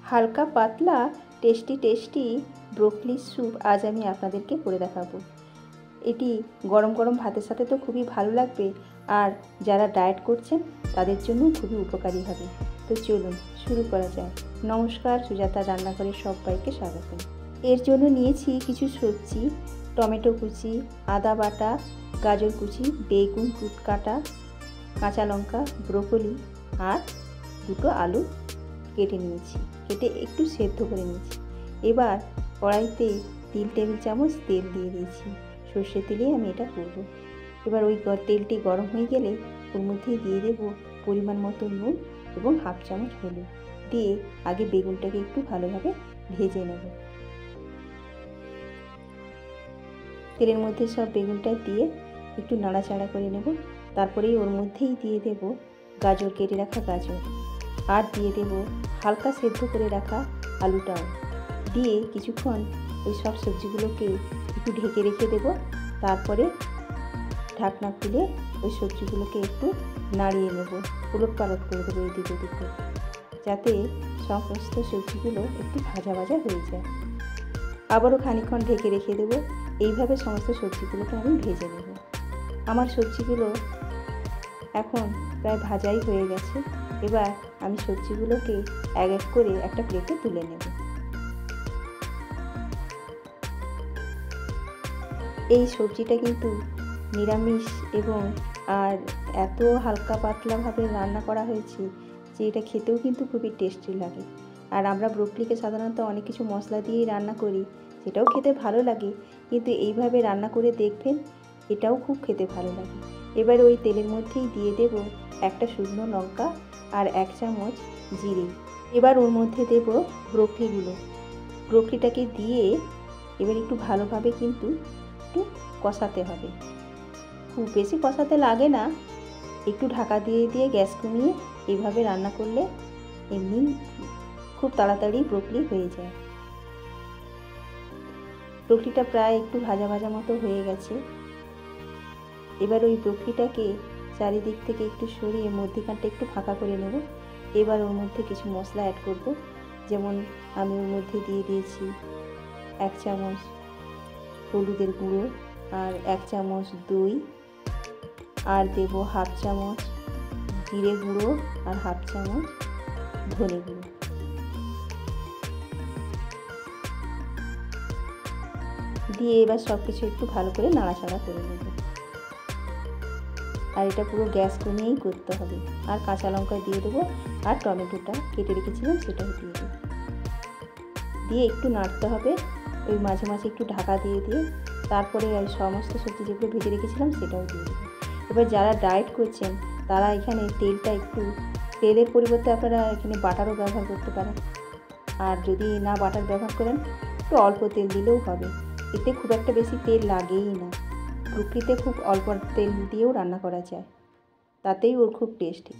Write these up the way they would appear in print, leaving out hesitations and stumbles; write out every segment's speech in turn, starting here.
হালকা পাতলা tasty broccoli soup আজ আমি আপনাদেরকে করে দেখাবো। এটি গরম গরম ভাতের সাথে তো খুবই ভালো লাগবে, আর যারা ডায়েট করছেন তাদের জন্য খুবই উপকারী হবে। তো চলুন শুরু করা যায়। নমস্কার, সুজাতার রান্নাঘরে সবাইকে স্বাগত। এর জন্য নিয়েছি কিছু সবজি: টমেটো কুচি, আদা বাটা, গাজর কুচি, বেগুন কাটা, কাঁচা লঙ্কা, ব্রোকলি আর দুটো আলু কেটে নিয়েছি। কেটে একটু সেদ্ধ করে নিয়েছি। এবার কড়াইতে 3 টেবিল চামচ তেল দিয়ে দিয়েছি। সর্ষের তেলেই আমি এটা করব। এবার ওই তেলটি গরম হয়ে গেলে ওর মধ্যে দিয়ে দেব পরিমাণ মতো নুন এবং হাফ চামচ হলুদ দিয়ে আগে বেগুনটাকে একটু ভালোভাবে ভেজে নেব। তেলের মধ্যে সব বেগুনটা দিয়ে একটু নাড়াচাড়া করে নেব। তারপরেই ওর মধ্যেই দিয়ে দেব গাজর, কেটে রাখা গাজর, আর দিয়ে দেব হালকা সেদ্ধ করে রাখা আলুটাও দিয়ে কিছুক্ষণ ওই সব সবজিগুলোকে একটু ঢেকে রেখে দেব। তারপরে ঢাকনা খুলে ওই সবজিগুলোকে একটু নাড়িয়ে নেব, উলট পালট করে দেবো এদিক ওদিক করে, যাতে সমস্ত সবজিগুলো একটু ভাজা ভাজা হয়ে যায়। আবারও খানিকক্ষণ ঢেকে রেখে দেব। এইভাবে সমস্ত সবজিগুলোকে আমি ভেজে নেব। আমার সবজিগুলো এখন প্রায় ভাজাই হয়ে গেছে। এবার আমি সবজিগুলোকে এক এক করে একটা প্লেটে তুলে নেব। এই সবজিটা কিন্তু নিরামিষ এবং আর এত হালকা পাতলাভাবে রান্না করা হয়েছে যে এটা খেতেও কিন্তু খুবই টেস্টি লাগে। আর আমরা ব্রোকলিকে সাধারণত অনেক কিছু মশলা দিয়েই রান্না করি, সেটাও খেতে ভালো লাগে, কিন্তু এইভাবে রান্না করে দেখবেন, এটাও খুব খেতে ভালো লাগে। এবার ওই তেলের মধ্যেই দিয়ে দেব একটা শুকনো লঙ্কা আর 1 চামচ জিরে। এবার ওর মধ্যে দেব ব্রোকলিটাকে দিয়ে এবার একটু ভালোভাবে কিন্তু একটু কষাতে হবে। খুব বেশি কষাতে লাগে না, একটু ঢাকা দিয়ে দিয়ে গ্যাস কমিয়ে এইভাবে রান্না করলে এমনি খুব তাড়াতাড়ি ব্রোকলি হয়ে যায়। ব্রোকলিটা প্রায় একটু ভাজা ভাজা মতো হয়ে গেছে। এবার ওই ব্রোকলিটাকে চারিদিক থেকে একটু সরিয়ে মধ্যিখানটা একটু ফাঁকা করে নেব। এবার ওর মধ্যে কিছু মশলা অ্যাড করব। যেমন আমি ওর মধ্যে দিয়ে দিয়েছি 1 চামচ হলুদের গুঁড়ো আর 1 চামচ দই, আর দেব হাফ চামচ জিরে গুঁড়ো আর হাফ চামচ ধনে গুঁড়ো। দিয়ে এবার সব কিছু একটু ভালো করে নাড়াচাড়া করে নেব। আর এটা পুরো গ্যাস কমিয়েই করতে হবে। আর কাঁচা লঙ্কা দিয়ে দেবো, আর টমেটোটা কেটে রেখেছিলাম সেটাও দিয়ে দেবো। দিয়ে একটু নাড়তে হবে, ওই মাঝে মাঝে একটু ঢাকা দিয়ে দিয়ে তারপরে ওই সমস্ত সবজি যেগুলো ভেজে রেখেছিলাম সেটাও দিয়ে দেবো। এবার যারা ডায়েট করছেন তারা এখানে তেলের পরিবর্তে আপনারা এখানে বাটারও ব্যবহার করতে পারেন। আর যদি না বাটার ব্যবহার করেন একটু অল্প তেল দিলেও হবে, এতে খুব একটা বেশি তেল লাগেই না। ব্রোকলিতে খুব অল্প তেল দিয়েও রান্না করা যায়, তাতেই ওর খুব টেস্টি।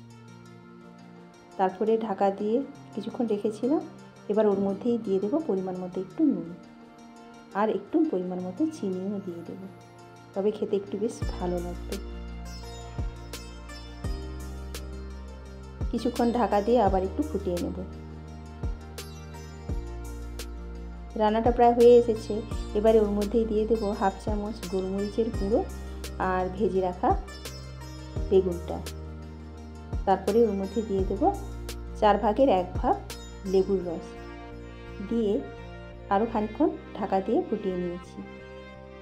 তারপরে ঢাকা দিয়ে কিছুক্ষণ রেখেছিলাম। এবার ওর মধ্যেই দিয়ে দেবো পরিমাণ মতো একটু নুন, আর একটু পরিমাণ মতো চিনিও দিয়ে দেবো, তবে খেতে একটু বেশ ভালো লাগবে। কিছুক্ষণ ঢাকা দিয়ে আবার একটু ফুটিয়ে নেব। রান্নাটা প্রায় হয়ে এসেছে। এবারে ওর মধ্যেই দিয়ে দেব হাফ চামচ গোলমরিচের গুঁড়ো আর ভেজে রাখা বেগুনটা। তারপরে ওর মধ্যে দিয়ে দেব 4 ভাগের 1 ভাগ লেবুর রস দিয়ে আরও খানিকক্ষণ ঢাকা দিয়ে ফুটিয়ে নিয়েছি।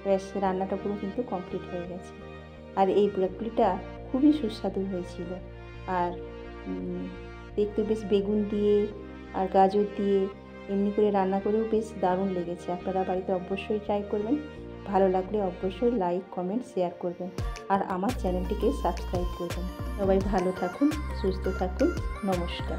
ব্যাস, রান্নাটা পুরো কিন্তু কমপ্লিট হয়ে গেছে। আর এই ব্রোকলিটা খুবই সুস্বাদু হয়েছিল। আর দেখতে বেশ বেগুন দিয়ে আর গাজর দিয়ে এমনি করে রান্না করেও বেশ দারুণ লেগেছে। আপনারা বাড়িতে অবশ্যই ট্রাই করবেন। ভালো লাগলে অবশ্যই লাইক, কমেন্ট, শেয়ার করবেন, আর আমার চ্যানেলটিকে সাবস্ক্রাইব করবেন। সবাই ভালো থাকুন, সুস্থ থাকুন। নমস্কার।